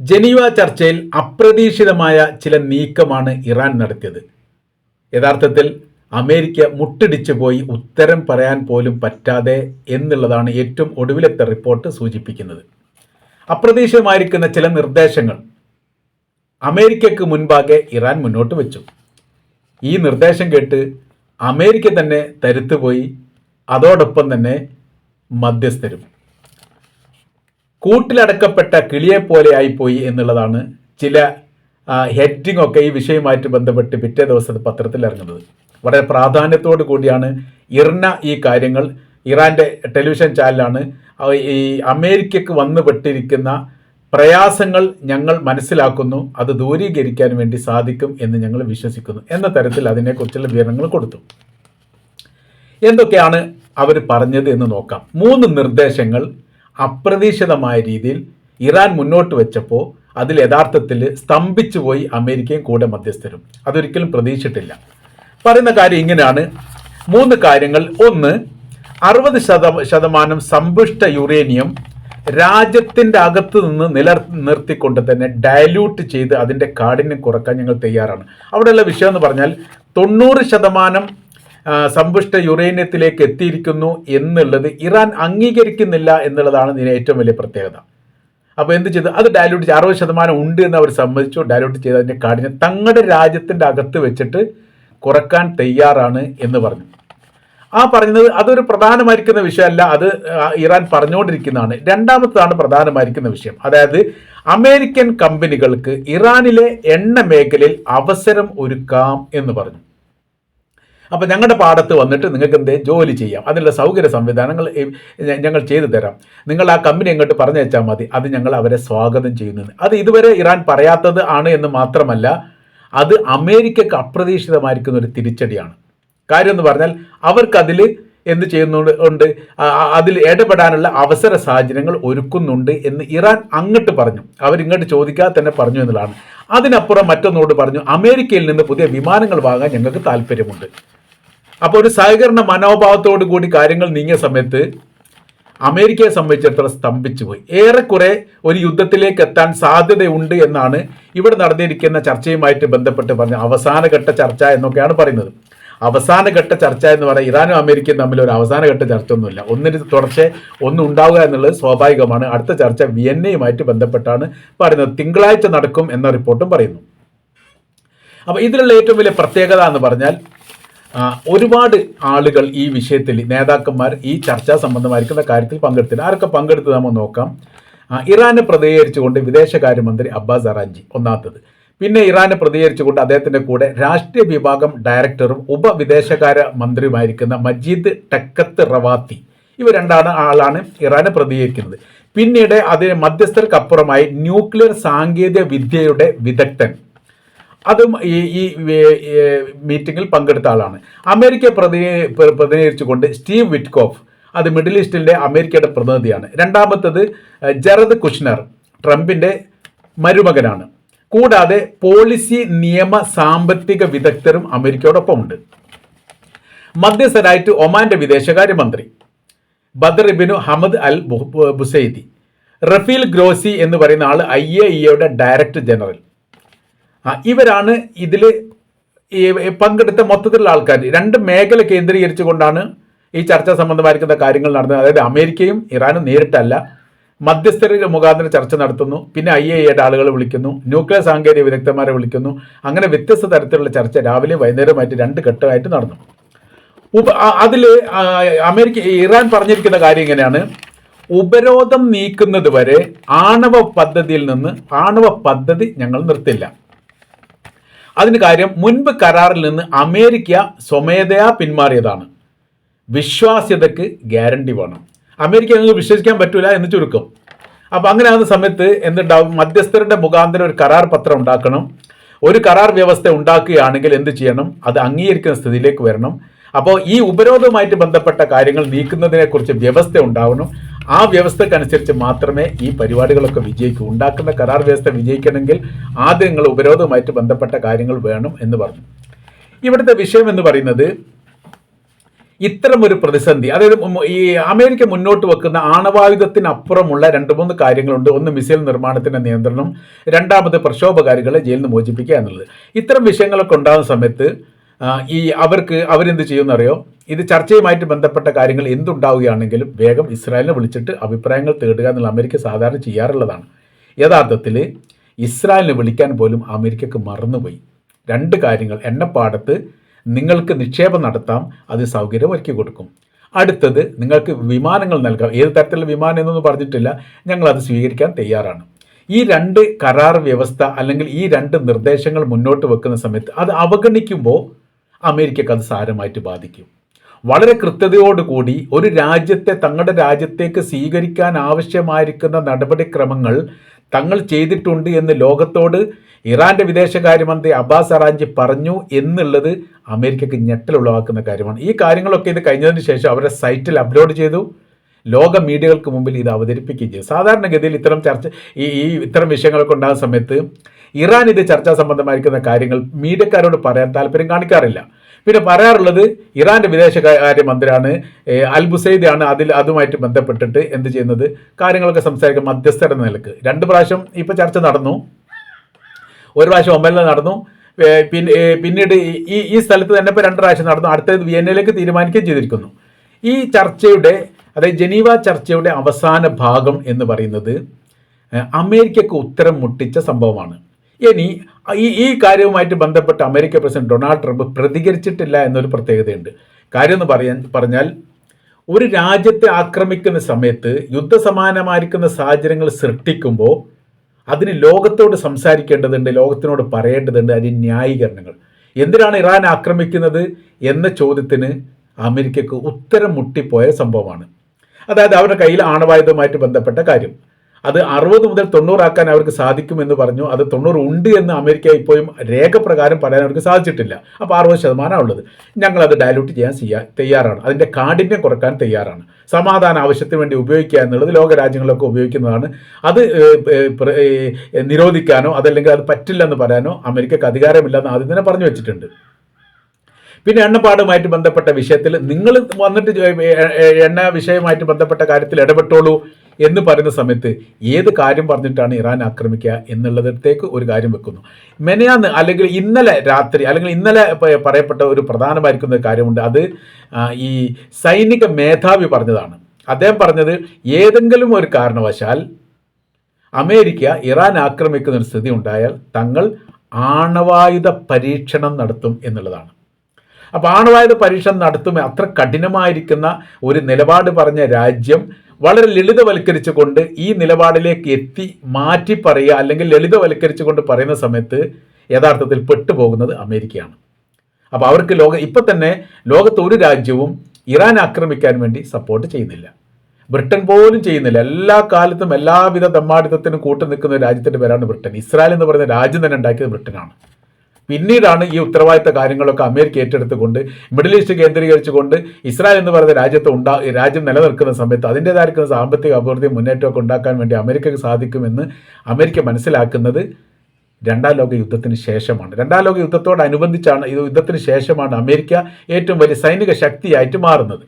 Geneva ചർച്ചയിൽ അപ്രതീക്ഷിതമായ ചില നീക്കമാണ് ഇറാൻ നടത്തിയത്. യഥാർത്ഥത്തിൽ അമേരിക്ക മുട്ടിടിച്ചു പോയി ഉത്തരം പറയാൻ പോലും പറ്റാതെ എന്നുള്ളതാണ് ഏറ്റവും ഒടുവിലത്തെ റിപ്പോർട്ട് സൂചിപ്പിക്കുന്നത്. അപ്രതീക്ഷിതമായിരിക്കുന്ന ചില നിർദ്ദേശങ്ങൾ അമേരിക്കയ്ക്ക് മുൻപാകെ ഇറാൻ മുന്നോട്ട് വെച്ചു. ഈ നിർദ്ദേശം കേട്ട് അമേരിക്ക തന്നെ തരുത്തുപോയി. അതോടൊപ്പം തന്നെ മധ്യസ്ഥരും കൂട്ടിലടക്കപ്പെട്ട കിളിയെപ്പോലെ ആയിപ്പോയി എന്നുള്ളതാണ് ചില ഹെഡിങ് ഒക്കെ ഈ വിഷയവുമായിട്ട് ബന്ധപ്പെട്ട് പിറ്റേ ദിവസത്തെ പത്രത്തിൽ ഇറങ്ങുന്നത്. വളരെ പ്രാധാന്യത്തോടു കൂടിയാണ് ഇർന ഈ കാര്യങ്ങൾ ഇറാൻ്റെ ടെലിവിഷൻ ചാനലാണ് ഈ അമേരിക്കക്ക് വന്നുപെട്ടിരിക്കുന്ന പ്രയാസങ്ങൾ ഞങ്ങൾ മനസ്സിലാക്കുന്നു, അത് ദൂരീകരിക്കാൻ വേണ്ടി സാധിക്കും എന്ന് ഞങ്ങൾ വിശ്വസിക്കുന്നു എന്ന തരത്തിൽ അതിനെക്കുറിച്ചുള്ള വിവരങ്ങൾ കൊടുത്തു. എന്തൊക്കെയാണ് അവർ പറഞ്ഞത് എന്ന് നോക്കാം. 3 നിർദ്ദേശങ്ങൾ അപ്രതീക്ഷിതമായ രീതിയിൽ ഇറാൻ മുന്നോട്ട് വെച്ചപ്പോൾ അതിൽ യഥാർത്ഥത്തിൽ സ്തംഭിച്ചു പോയി അമേരിക്കയും കൂടെ മധ്യസ്ഥരും. അതൊരിക്കലും പ്രതീക്ഷിച്ചിട്ടില്ല. പറയുന്ന കാര്യം ഇങ്ങനെയാണ്. 3 കാര്യങ്ങൾ. 1, 60% സമ്പുഷ്ട യുറേനിയം രാജ്യത്തിൻ്റെ അകത്ത് നിന്ന് നിലനിർത്തിക്കൊണ്ട് തന്നെ ഡയല്യൂട്ട് ചെയ്ത് അതിൻ്റെ കാഠിന്യം കുറക്കാൻ ഞങ്ങൾ തയ്യാറാണ്. അവിടെയുള്ള വിഷയം എന്ന് പറഞ്ഞാൽ 90% സമ്പുഷ്ട യുറേനിയത്തിലേക്ക് എത്തിയിരിക്കുന്നു എന്നുള്ളത് ഇറാൻ അംഗീകരിക്കുന്നില്ല എന്നുള്ളതാണ് ഇതിന് ഏറ്റവും വലിയ പ്രത്യേകത. അപ്പോൾ എന്ത് ചെയ്തു? അത് ഡയല്യൂട്ട് ചെയ്ത് 60% ഉണ്ട് എന്ന് അവർ സമ്മതിച്ചു. ഡയല്യൂട്ട് ചെയ്ത് അതിൻ്റെ കാഠിന്യം തങ്ങളുടെ രാജ്യത്തിൻ്റെ അകത്ത് വെച്ചിട്ട് കുറക്കാൻ തയ്യാറാണ് എന്ന് പറഞ്ഞു. ആ പറഞ്ഞത് അതൊരു പ്രധാനമായിരിക്കുന്ന വിഷയമല്ല, അത് ഇറാൻ പറഞ്ഞുകൊണ്ടിരിക്കുന്നതാണ്. രണ്ടാമത്തതാണ് പ്രധാനമായിരിക്കുന്ന വിഷയം. അതായത് അമേരിക്കൻ കമ്പനികൾക്ക് ഇറാനിലെ എണ്ണ മേഖലയിൽ അവസരം ഒരുക്കാം എന്ന് പറഞ്ഞു. അപ്പോൾ ഞങ്ങളുടെ പാടത്ത് വന്നിട്ട് നിങ്ങൾക്ക് എന്തേ ജോലി ചെയ്യാം, അതിനുള്ള സൗകര്യ സംവിധാനങ്ങൾ ഞങ്ങൾ ചെയ്തു തരാം, നിങ്ങൾ ആ കമ്പനി അങ്ങോട്ട് പറഞ്ഞയച്ചാൽ മതി, അത് ഞങ്ങൾ അവരെ സ്വാഗതം ചെയ്യുന്നത്. അത് ഇതുവരെ ഇറാൻ പറയാത്തത് ആണ് എന്ന് മാത്രമല്ല, അത് അമേരിക്കക്ക് അപ്രതീക്ഷിതമായിരിക്കുന്ന ഒരു തിരിച്ചടിയാണ്. കാര്യം എന്ന് പറഞ്ഞാൽ അവർക്കതിൽ എന്ത് ചെയ്യുന്നുണ്ട്, അതിൽ ഇടപെടാനുള്ള അവസര സാഹചര്യങ്ങൾ ഒരുക്കുന്നുണ്ട് എന്ന് ഇറാൻ അങ്ങോട്ട് പറഞ്ഞു. അവരിങ്ങോട്ട് ചോദിക്കാതെ തന്നെ പറഞ്ഞു എന്നുള്ളതാണ്. അതിനപ്പുറം മറ്റൊന്നോട് പറഞ്ഞു, അമേരിക്കയിൽ നിന്ന് പുതിയ വിമാനങ്ങൾ വാങ്ങാൻ ഞങ്ങൾക്ക് താല്പര്യമുണ്ട്. അപ്പോൾ ഒരു സഹകരണ മനോഭാവത്തോടു കൂടി കാര്യങ്ങൾ നീങ്ങിയ സമയത്ത് അമേരിക്കയെ സംബന്ധിച്ചിടത്തോളം സ്തംഭിച്ചു പോയി. ഏറെക്കുറെ ഒരു യുദ്ധത്തിലേക്ക് എത്താൻ സാധ്യതയുണ്ട് എന്നാണ് ഇവിടെ നടന്നിരിക്കുന്ന ചർച്ചയുമായിട്ട് ബന്ധപ്പെട്ട് പറഞ്ഞ അവസാനഘട്ട ചർച്ച എന്നൊക്കെയാണ് പറയുന്നത്. അവസാനഘട്ട ചർച്ച എന്ന് പറഞ്ഞാൽ ഇറാനും അമേരിക്കയും തമ്മിൽ ഒരു അവസാനഘട്ട ചർച്ച ഒന്നുമില്ല. ഒന്നിന് തുടർച്ച ഒന്നും ഉണ്ടാവുക എന്നുള്ളത് സ്വാഭാവികമാണ്. അടുത്ത ചർച്ച വിയന്നയുമായിട്ട് ബന്ധപ്പെട്ടാണ് പറയുന്നത്. തിങ്കളാഴ്ച നടക്കും എന്ന റിപ്പോർട്ടും പറയുന്നു. അപ്പോൾ ഇതിലുള്ള ഏറ്റവും വലിയ പ്രത്യേകത എന്ന് പറഞ്ഞാൽ ഒരുപാട് ആളുകൾ ഈ വിഷയത്തിൽ, നേതാക്കന്മാർ ഈ ചർച്ചാ സംബന്ധമായിരിക്കുന്ന കാര്യത്തിൽ പങ്കെടുത്തില്ല. ആരൊക്കെ പങ്കെടുത്ത് നമ്മൾ നോക്കാം. ഇറാനെ പ്രതികരിച്ചുകൊണ്ട് വിദേശകാര്യമന്ത്രി അബ്ബാസ് അറാഞ്ചി ഒന്നാമത്തത്. പിന്നെ ഇറാനെ പ്രതികരിച്ചുകൊണ്ട് അദ്ദേഹത്തിൻ്റെ കൂടെ രാഷ്ട്രീയ വിഭാഗം ഡയറക്ടറും ഉപവിദേശകാര്യ മന്ത്രിയുമായിരിക്കുന്ന മജീദ് ടെക്കത്ത് റവാത്തി. ഇവർ ആളാണ് ഇറാനെ പ്രതികരിക്കുന്നത്. പിന്നീട് അതിന് മധ്യസ്ഥർക്കപ്പുറമായി ന്യൂക്ലിയർ സാങ്കേതിക വിദ്യയുടെ വിദഗ്ധൻ, അതും ഈ മീറ്റിങ്ങിൽ പങ്കെടുത്ത ആളാണ്. അമേരിക്കയെ പ്രതിനിധീകരിച്ചുകൊണ്ട് സ്റ്റീവ് വിറ്റ്കോഫ്, അത് മിഡിൽ ഈസ്റ്റിലെ അമേരിക്കയുടെ പ്രതിനിധിയാണ്. രണ്ടാമത്തത് ജറദ് കുഷ്നർ, ട്രംപിൻ്റെ മരുമകനാണ്. കൂടാതെ പോളിസി, നിയമ, സാമ്പത്തിക വിദഗ്ധരും അമേരിക്കയോടൊപ്പം ഉണ്ട്. മധ്യസ്ഥരായിട്ട് ഒമാന്റെ വിദേശകാര്യമന്ത്രി Badr ibn Hamad al Busaidi, Rafael Grossi എന്ന് പറയുന്ന ആൾ IAEAയുടെ ഡയറക്ടർ ജനറൽ. ഇവരാണ് ഇതിൽ പങ്കെടുത്ത മൊത്തത്തിലുള്ള ആൾക്കാർ. 2 മേഖല കേന്ദ്രീകരിച്ചുകൊണ്ടാണ് ഈ ചർച്ച സംബന്ധമായിരിക്കുന്ന കാര്യങ്ങൾ നടന്നത്. അതായത് അമേരിക്കയും ഇറാനും നേരിട്ടല്ല, മധ്യസ്ഥർ മുഖാന്തരം ചർച്ച നടത്തുന്നു. പിന്നെ IAEAയുടെ ആളുകൾ വിളിക്കുന്നു, ന്യൂക്ലിയർ സാങ്കേതിക വിദഗ്ധന്മാരെ വിളിക്കുന്നു. അങ്ങനെ വ്യത്യസ്ത തരത്തിലുള്ള ചർച്ച രാവിലെ വൈകുന്നേരമായിട്ട് 2 ഘട്ടമായിട്ട് നടന്നു. അതിൽ ഇറാൻ പറഞ്ഞിരിക്കുന്ന കാര്യം ഇങ്ങനെയാണ്: ഉപരോധം നീക്കുന്നത് വരെ ആണവ പദ്ധതി ഞങ്ങൾ നിർത്തില്ല. അതിന് കാര്യം, മുൻപ് കരാറിൽ നിന്ന് അമേരിക്ക സ്വമേധയാ പിന്മാറിയതാണ്. വിശ്വാസ്യതയ്ക്ക് ഗ്യാരണ്ടി വേണം. അമേരിക്ക നിങ്ങൾക്ക് വിശ്വസിക്കാൻ പറ്റൂല എന്ന് ചുരുക്കം. അപ്പോൾ അങ്ങനെ ആകുന്ന സമയത്ത് എന്തുണ്ടാവും? മധ്യസ്ഥരുടെ മുഖാന്തരം ഒരു കരാർ പത്രം ഉണ്ടാക്കണം. ഒരു കരാർ വ്യവസ്ഥ ഉണ്ടാക്കുകയാണെങ്കിൽ എന്ത് ചെയ്യണം? അത് അംഗീകരിക്കുന്ന സ്ഥിതിയിലേക്ക് വരണം. അപ്പോൾ ഈ ഉപരോധവുമായിട്ട് ബന്ധപ്പെട്ട കാര്യങ്ങൾ നീക്കുന്നതിനെക്കുറിച്ച് വ്യവസ്ഥ ഉണ്ടാവണം. ആ വ്യവസ്ഥക്കനുസരിച്ച് മാത്രമേ ഈ പരിപാടികളൊക്കെ വിജയിക്കൂ. ഉണ്ടാക്കുന്ന കരാർ വ്യവസ്ഥ വിജയിക്കണമെങ്കിൽ ആദ്യം നിങ്ങൾ ഉപരോധവുമായിട്ട് ബന്ധപ്പെട്ട കാര്യങ്ങൾ വേണം എന്ന് പറഞ്ഞു. ഇവിടുത്തെ വിഷയം എന്ന് പറയുന്നത്, ഇത്തരം ഒരു പ്രതിസന്ധി, അതായത് ഈ അമേരിക്ക മുന്നോട്ട് വെക്കുന്ന ആണവായുധത്തിനപ്പുറമുള്ള 2-3 കാര്യങ്ങളുണ്ട്. ഒന്ന് മിസൈൽ നിർമ്മാണത്തിന്റെ നിയന്ത്രണം, രണ്ടാമത് പ്രക്ഷോഭകാരികളെ ജയിലിൽ നിന്ന് മോചിപ്പിക്കുക എന്നുള്ളത്. ഇത്തരം വിഷയങ്ങളൊക്കെ ഉണ്ടാകുന്ന സമയത്ത് അവരെന്ത് ചെയ്യുമെന്നറിയോ, ഇത് ചർച്ചയുമായിട്ട് ബന്ധപ്പെട്ട കാര്യങ്ങൾ എന്തുണ്ടാവുകയാണെങ്കിലും വേഗം ഇസ്രായേലിനെ വിളിച്ചിട്ട് അഭിപ്രായങ്ങൾ തേടുക എന്നുള്ള അമേരിക്ക സാധാരണ ചെയ്യാറുള്ളതാണ്. യഥാർത്ഥത്തിൽ ഇസ്രായേലിനെ വിളിക്കാൻ പോലും അമേരിക്കക്ക് മറന്നുപോയി. 2 കാര്യങ്ങൾ: എണ്ണപ്പാടത്ത് നിങ്ങൾക്ക് നിക്ഷേപം നടത്താം, അത് സൗകര്യം ഒരുക്കി കൊടുക്കും. അടുത്തത്, നിങ്ങൾക്ക് വിമാനങ്ങൾ നൽകാം. ഏത് തരത്തിലുള്ള വിമാനം എന്നൊന്നും പറഞ്ഞിട്ടില്ല, ഞങ്ങളത് സ്വീകരിക്കാൻ തയ്യാറാണ്. ഈ 2 കരാർ വ്യവസ്ഥ അല്ലെങ്കിൽ ഈ 2 നിർദ്ദേശങ്ങൾ മുന്നോട്ട് വെക്കുന്ന സമയത്ത് അത് അവഗണിക്കുമ്പോൾ അമേരിക്കക്ക് അത് സാരമായിട്ട് ബാധിക്കും. വളരെ കൃത്യതയോടുകൂടി ഒരു രാജ്യത്തെ തങ്ങളുടെ രാജ്യത്തേക്ക് സ്വീകരിക്കാൻ ആവശ്യമായിരിക്കുന്ന നടപടിക്രമങ്ങൾ തങ്ങൾ ചെയ്തിട്ടുണ്ട് എന്ന് ലോകത്തോട് ഇറാന്റെ വിദേശകാര്യമന്ത്രി അബ്ബാസ് അറാഞ്ചി പറഞ്ഞു എന്നുള്ളത് അമേരിക്കക്ക് ഞെട്ടലുളവാക്കുന്ന കാര്യമാണ്. ഈ കാര്യങ്ങളൊക്കെ ഇത് കഴിഞ്ഞതിന് ശേഷം അവരുടെ സൈറ്റിൽ അപ്ലോഡ് ചെയ്തു, ലോക മീഡിയകൾക്ക് മുമ്പിൽ ഇത് അവതരിപ്പിക്കുകയും ചെയ്തു. സാധാരണഗതിയിൽ ഇത്തരം വിഷയങ്ങളൊക്കെ ഉണ്ടാകുന്ന സമയത്ത് ഇറാൻ ഇത് ചർച്ചാ സംബന്ധമായിരിക്കുന്ന കാര്യങ്ങൾ മീഡിയക്കാരോട് പറയാൻ താല്പര്യം കാണിക്കാറില്ല. പിന്നെ പറയാറുള്ളത് ഇറാന്റെ വിദേശകാര്യമന്ത്രിയാണ്, അൽ ബുസൈദാണ് അതുമായിട്ട് ബന്ധപ്പെട്ടിട്ട് എന്ത് ചെയ്യുന്നത്, കാര്യങ്ങളൊക്കെ സംസാരിക്കാൻ മധ്യസ്ഥർ എന്ന നിലക്ക് 2 പ്രാവശ്യം ഇപ്പോൾ ചർച്ച നടന്നു. ഒരു പ്രാവശ്യം ഒമനിൽ നടന്നു, പിന്നീട് ഈ സ്ഥലത്ത് തന്നെ ഇപ്പോൾ 2 പ്രാവശ്യം നടന്നു. അടുത്തത് വിയന്നയിലേക്ക് തീരുമാനിക്കുകയും ചെയ്തിരിക്കുന്നു. ഈ ചർച്ചയുടെ, അതായത് ജനീവ ചർച്ചയുടെ അവസാന ഭാഗം എന്ന് പറയുന്നത് അമേരിക്കക്ക് ഉത്തരം മുട്ടിച്ച സംഭവമാണ്. ഇനി ഈ കാര്യവുമായിട്ട് ബന്ധപ്പെട്ട് അമേരിക്ക പ്രസിഡന്റ് ഡൊണാൾഡ് ട്രംപ് പ്രതികരിച്ചിട്ടില്ല എന്നൊരു പ്രത്യേകതയുണ്ട്. കാര്യം എന്ന് പറഞ്ഞാൽ ഒരു രാജ്യത്തെ ആക്രമിക്കുന്ന സമയത്ത് യുദ്ധസമാനമായിരിക്കുന്ന സാഹചര്യങ്ങൾ സൃഷ്ടിക്കുമ്പോൾ അതിന് ലോകത്തോട് സംസാരിക്കേണ്ടതുണ്ട്, ലോകത്തിനോട് പറയേണ്ടതുണ്ട് അതിന് ന്യായീകരണങ്ങൾ. എന്തിനാണ് ഇറാൻ ആക്രമിക്കുന്നത് എന്ന ചോദ്യത്തിന് അമേരിക്കക്ക് ഉത്തരം മുട്ടിപ്പോയ സംഭവമാണ്. അതായത് അവരുടെ കയ്യിൽ ആണവായുധവുമായിട്ട് ബന്ധപ്പെട്ട കാര്യം അത് 60 മുതൽ 90 ആക്കാൻ അവർക്ക് സാധിക്കുമെന്ന് പറഞ്ഞു. അത് 90 ഉണ്ട് എന്ന് അമേരിക്ക ഇപ്പോഴും രേഖപ്രകാരം പറയാൻ അവർക്ക് സാധിച്ചിട്ടില്ല. അപ്പോൾ 60% ഉള്ളത്. ഞങ്ങളത് ഡയലൂട്ട് ചെയ്യാൻ തയ്യാറാണ്, അതിൻ്റെ കാഠിന്യം കുറക്കാൻ തയ്യാറാണ്, സമാധാന ആവശ്യത്തിന് വേണ്ടി ഉപയോഗിക്കുക എന്നുള്ളത് ലോക രാജ്യങ്ങളൊക്കെ ഉപയോഗിക്കുന്നതാണ്. അത് നിരോധിക്കാനോ അതല്ലെങ്കിൽ അത് പറ്റില്ലെന്ന് പറയാനോ അമേരിക്കക്ക് അധികാരമില്ലെന്ന് ആദ്യം തന്നെ പറഞ്ഞു വെച്ചിട്ടുണ്ട്. പിന്നെ എണ്ണപ്പാടുമായിട്ട് ബന്ധപ്പെട്ട വിഷയത്തിൽ നിങ്ങൾ വന്നിട്ട് എണ്ണ വിഷയമായിട്ട് ബന്ധപ്പെട്ട കാര്യത്തിൽ ഇടപെട്ടോളൂ എന്ന് പറയുന്ന സമയത്ത് ഏത് കാര്യം പറഞ്ഞിട്ടാണ് ഇറാൻ ആക്രമിക്കുക എന്നുള്ളതിലേക്ക് ഒരു കാര്യം വെക്കുന്നു. മെനയാന്ന് അല്ലെങ്കിൽ ഇന്നലെ രാത്രി അല്ലെങ്കിൽ ഇന്നലെ പറയപ്പെട്ട ഒരു പ്രധാനമായിരിക്കുന്ന കാര്യമുണ്ട്. അത് ഈ സൈനിക മേധാവി പറഞ്ഞതാണ്. അദ്ദേഹം പറഞ്ഞത് ഏതെങ്കിലും ഒരു കാരണവശാൽ അമേരിക്ക ഇറാൻ ആക്രമിക്കുന്ന ഒരു സ്ഥിതി ഉണ്ടായാൽ തങ്ങൾ ആണവായുധ പരീക്ഷണം നടത്തും എന്നുള്ളതാണ്. അപ്പോൾ ആണവായുധ പരീക്ഷണം നടത്തുമ്പോൾ അത്ര കഠിനമായിരിക്കുന്ന ഒരു നിലപാട് പറഞ്ഞ രാജ്യം വളരെ ലളിതവൽക്കരിച്ചുകൊണ്ട് ഈ നിലപാടിലേക്ക് മാറ്റി പറയുക അല്ലെങ്കിൽ ലളിതവൽക്കരിച്ചുകൊണ്ട് പറയുന്ന സമയത്ത് യഥാർത്ഥത്തിൽ പെട്ടുപോകുന്നത് അമേരിക്കയാണ്. അപ്പോൾ അവർക്ക് ഇപ്പം തന്നെ ലോകത്ത് ഒരു രാജ്യവും ഇറാൻ ആക്രമിക്കാൻ വേണ്ടി സപ്പോർട്ട് ചെയ്യുന്നില്ല. ബ്രിട്ടൻ പോലും ചെയ്യുന്നില്ല. എല്ലാ കാലത്തും എല്ലാവിധ തെമ്മാടിത്തത്തിനും കൂട്ടു നിൽക്കുന്ന രാജ്യത്തിൻ്റെ പേരാണ് ബ്രിട്ടൻ. ഇസ്രായേൽ എന്ന് പറയുന്ന രാജ്യം തന്നെ ഉണ്ടാക്കിയത് ബ്രിട്ടനാണ്. പിന്നീടാണ് ഈ ഉത്തരവാദിത്ത കാര്യങ്ങളൊക്കെ അമേരിക്ക ഏറ്റെടുത്തുകൊണ്ട് മിഡിൽ ഈസ്റ്റ് കേന്ദ്രീകരിച്ചുകൊണ്ട് ഇസ്രായേൽ എന്ന് പറയുന്ന രാജ്യം നിലനിൽക്കുന്ന സമയത്ത് അതിൻ്റേതായിരിക്കുന്ന സാമ്പത്തിക അഭിവൃദ്ധി മുന്നേറ്റമൊക്കെ ഉണ്ടാക്കാൻ വേണ്ടി അമേരിക്കക്ക് സാധിക്കുമെന്ന് അമേരിക്ക മനസ്സിലാക്കുന്നത് 2ാം ലോക യുദ്ധത്തിന് ശേഷമാണ്. 2ാം ലോക യുദ്ധത്തോടനുബന്ധിച്ചാണ്, യുദ്ധത്തിന് ശേഷമാണ് അമേരിക്ക ഏറ്റവും വലിയ സൈനിക ശക്തിയായിട്ട് മാറുന്നത്.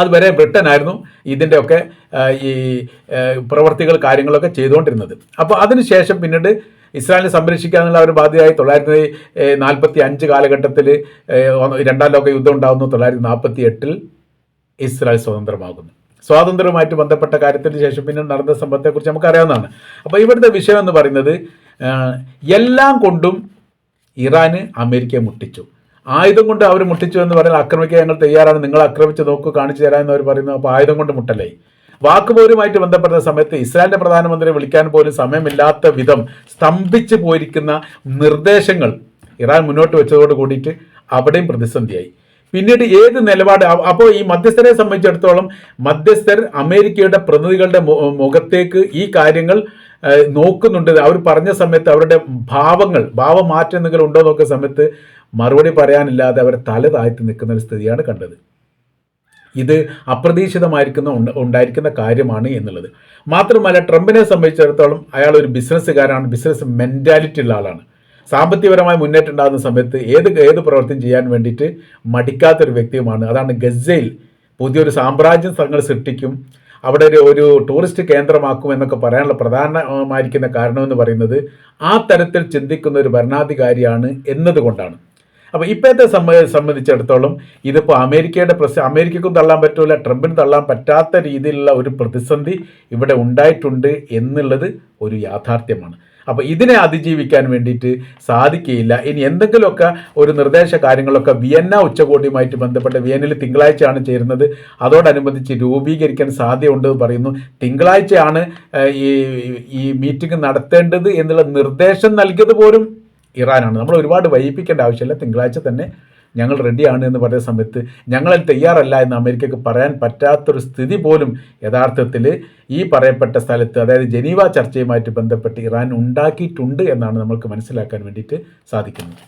അതുവരെ ബ്രിട്ടനായിരുന്നു ഇതിൻ്റെയൊക്കെ ഈ പ്രവർത്തികൾ കാര്യങ്ങളൊക്കെ ചെയ്തുകൊണ്ടിരുന്നത്. അപ്പോൾ അതിനുശേഷം പിന്നീട് ഇസ്രായേലിനെ സംരക്ഷിക്കാനുള്ള ഒരു ബാധ്യതയായി 1945 കാലഘട്ടത്തിൽ 2ാം ലോക യുദ്ധം ഉണ്ടാകുന്നു. 1948 ഇസ്രായേൽ സ്വതന്ത്രമാകുന്നു. സ്വാതന്ത്ര്യവുമായിട്ട് ബന്ധപ്പെട്ട കാര്യത്തിന് ശേഷം പിന്നെ നടന്ന സംഭവത്തെക്കുറിച്ച് നമുക്കറിയാവുന്നതാണ്. അപ്പോൾ ഇവിടുത്തെ വിഷയം എന്ന് പറയുന്നത് എല്ലാം കൊണ്ടും ഇറാന് അമേരിക്കയെ മുട്ടിച്ചു. ആയുധം കൊണ്ട് അവർ മുട്ടിച്ചു എന്ന് പറഞ്ഞാൽ ആക്രമിക്കാൻ ഞങ്ങൾ തയ്യാറാണ്, നിങ്ങൾ ആക്രമിച്ച് നോക്കൂ, കാണിച്ചു തരാമെന്ന് അവർ പറയുന്നു. അപ്പോൾ ആയുധം കൊണ്ട് മുട്ടലായി. വാക്കുപോരുമായിട്ട് ബന്ധപ്പെട്ട സമയത്ത് ഇസ്രായേലിന്റെ പ്രധാനമന്ത്രിയെ വിളിക്കാൻ പോലും സമയമില്ലാത്ത വിധം സ്തംഭിച്ചു പോയിരിക്കുന്ന നിർദ്ദേശങ്ങൾ ഇറാൻ മുന്നോട്ട് വെച്ചതോട് കൂടിയിട്ട് അവിടെയും പ്രതിസന്ധിയായി. പിന്നീട് ഏത് നിലപാട്, അപ്പോൾ ഈ മധ്യസ്ഥരെ സംബന്ധിച്ചിടത്തോളം മധ്യസ്ഥർ അമേരിക്കയുടെ പ്രതിനിധികളുടെ മുഖത്തേക്ക് ഈ കാര്യങ്ങൾ നോക്കുന്നുണ്ട്. അവർ പറഞ്ഞ സമയത്ത് അവരുടെ ഭാവമാറ്റങ്ങൾ ഉണ്ടോ നോക്കുന്ന സമയത്ത് മറുപടി പറയാനില്ലാതെ അവർ തല താഴ്ത്തി നിൽക്കുന്ന ഒരു സ്ഥിതിയാണ് കണ്ടത്. ഇത് ഉണ്ടായിരിക്കുന്ന കാര്യമാണ് എന്നുള്ളത് മാത്രമല്ല, ട്രംപിനെ സംബന്ധിച്ചിടത്തോളം അയാൾ ഒരു ബിസിനസ്സുകാരാണ്, ബിസിനസ് മെൻറ്റാലിറ്റി ഉള്ള ആളാണ്. സാമ്പത്തികപരമായി മുന്നേറ്റം ഉണ്ടാകുന്ന സമയത്ത് ഏത് പ്രവർത്തനം ചെയ്യാൻ വേണ്ടിയിട്ട് മടിക്കാത്തൊരു വ്യക്തിയുമാണ്. അതാണ് ഗസയിൽ പുതിയൊരു സാമ്രാജ്യം തങ്ങൾ സൃഷ്ടിക്കും, അവിടെ ഒരു ടൂറിസ്റ്റ് കേന്ദ്രമാക്കും എന്നൊക്കെ പറയാനുള്ള പ്രധാനമായിരിക്കുന്ന കാരണമെന്ന് പറയുന്നത് ആ തരത്തിൽ ചിന്തിക്കുന്ന ഒരു ഭരണാധികാരിയാണ് എന്നതുകൊണ്ടാണ്. അപ്പോൾ ഇപ്പോഴത്തെ സംബന്ധിച്ചിടത്തോളം ഇതിപ്പോൾ അമേരിക്കയ്ക്കും തള്ളാൻ പറ്റില്ല, ട്രംപിന് തള്ളാൻ പറ്റാത്ത രീതിയിലുള്ള ഒരു പ്രതിസന്ധി ഇവിടെ ഉണ്ടായിട്ടുണ്ട് എന്നുള്ളത് ഒരു യാഥാർത്ഥ്യമാണ്. അപ്പോൾ ഇതിനെ അതിജീവിക്കാൻ വേണ്ടിയിട്ട് സാധിക്കുകയില്ല. ഇനി എന്തെങ്കിലുമൊക്കെ ഒരു നിർദ്ദേശ കാര്യങ്ങളൊക്കെ വിയന്ന ഉച്ചകോടിയുമായിട്ട് ബന്ധപ്പെട്ട് വിയന്നയിൽ തിങ്കളാഴ്ചയാണ് ചേരുന്നത്, അതോടനുബന്ധിച്ച് രൂപീകരിക്കാൻ സാധ്യതയുണ്ടെന്ന് പറയുന്നു. തിങ്കളാഴ്ചയാണ് ഈ മീറ്റിംഗ് നടത്തേണ്ടത് എന്നുള്ള നിർദ്ദേശം നൽകിയത് പോലും ഇറാനാണ്. നമ്മൾ ഒരുപാട് വൈകിപ്പിക്കേണ്ട ആവശ്യമില്ല, തിങ്കളാഴ്ച തന്നെ ഞങ്ങൾ റെഡിയാണ് എന്ന് പറയുന്ന സമയത്ത് ഞങ്ങളത് തയ്യാറല്ല എന്ന് അമേരിക്കക്ക് പറയാൻ പറ്റാത്തൊരു സ്ഥിതി പോലും യഥാർത്ഥത്തിൽ ഈ പറയപ്പെട്ട സ്ഥലത്ത്, അതായത് ജനീവ ചർച്ചയുമായിട്ട് ബന്ധപ്പെട്ട് ഇറാൻ ഉണ്ടാക്കിയിട്ടുണ്ട് എന്നാണ് നമ്മൾക്ക് മനസ്സിലാക്കാൻ വേണ്ടിയിട്ട് സാധിക്കുന്നത്.